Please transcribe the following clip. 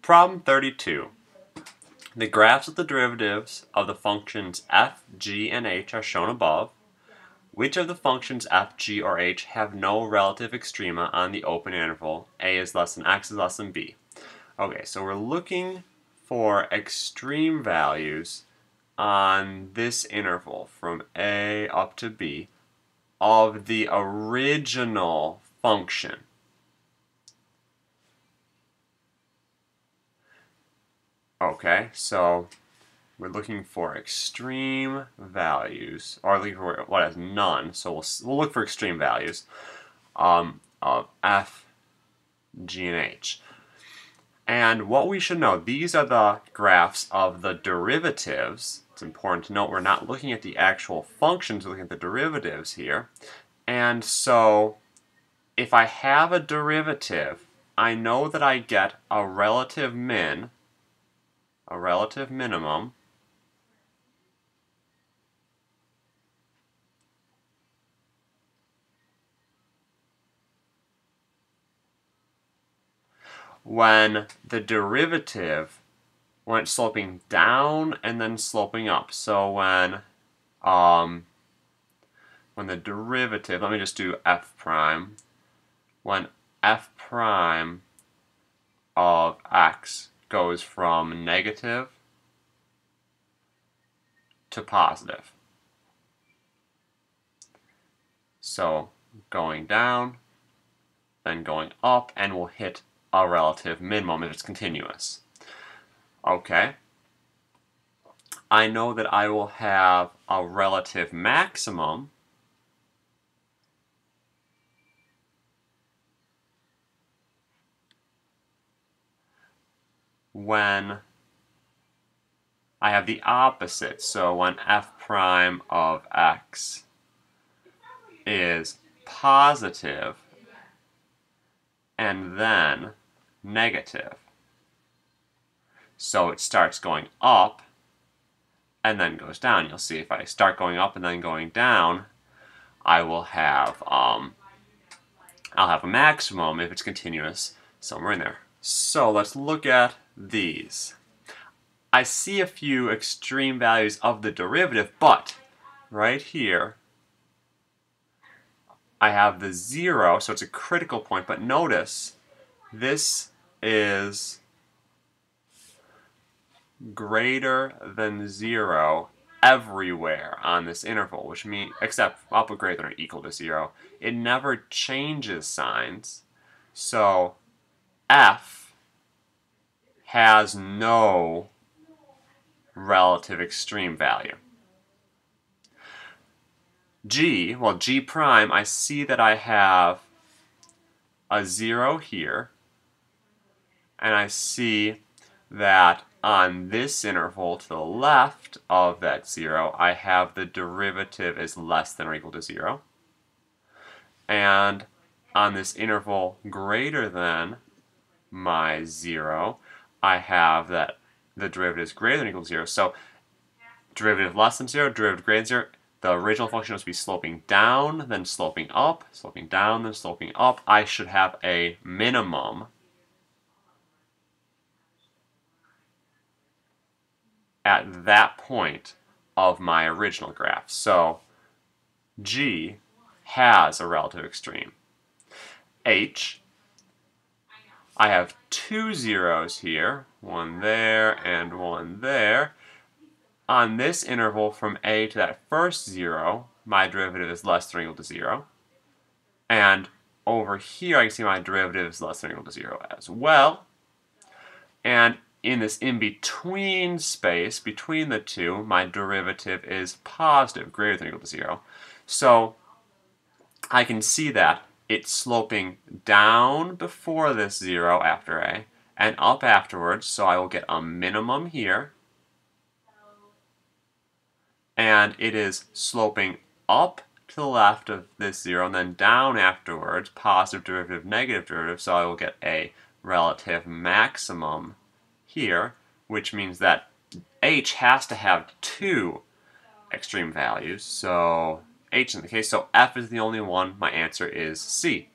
Problem 32. The graphs of the derivatives of the functions f, g, and h are shown above. Which of the functions f, g, or h have no relative extrema on the open interval a is less than x is less than b? Okay, so we're looking for extreme values on this interval from a up to b of the original function. Okay, so we're looking for extreme values, or looking for what has none. So we'll look for extreme values of f, g, and h. And what we should know, these are the graphs of the derivatives. It's important to note we're not looking at the actual functions, we're looking at the derivatives here. And so if I have a derivative, I know that I get a relative minimum, when the derivative went sloping down and then sloping up. So when the derivative, let me just do f prime, when f prime of x goes from negative to positive. So going down, then going up, and we'll hit a relative minimum if it's continuous. Okay. I know that I will have a relative maximum when I have the opposite. So when f prime of x is positive and then negative. So it starts going up and then goes down. You'll see if I start going up and then going down, I will have I'll have a maximum if it's continuous somewhere in there. So let's look at these. I see a few extreme values of the derivative, but right here I have the 0, so it's a critical point, but notice this is greater than 0 everywhere on this interval, which means, except I'll put greater than or equal to 0. It never changes signs, so f has no relative extreme value. G, well, G prime, I see that I have a 0 here, and I see that on this interval to the left of that 0, I have the derivative is less than or equal to 0. And on this interval greater than my 0, I have that the derivative is greater than or equal to 0. So derivative less than 0, derivative greater than 0, the original function must be sloping down, then sloping up, sloping down, then sloping up. I should have a minimum at that point of my original graph. So G has a relative extreme. H, I have two zeros here, one there and one there. On this interval from a to that first 0, my derivative is less than or equal to 0. And over here I can see my derivative is less than or equal to 0 as well. And in this in-between space, between the two, my derivative is positive, greater than or equal to 0. So I can see that it's sloping down before this 0 after a, and up afterwards, so I will get a minimum here. And it is sloping up to the left of this 0 and then down afterwards, positive derivative, negative derivative, so I will get a relative maximum here, which means that h has to have two extreme values, so h in the case, so f is the only one. My answer is C.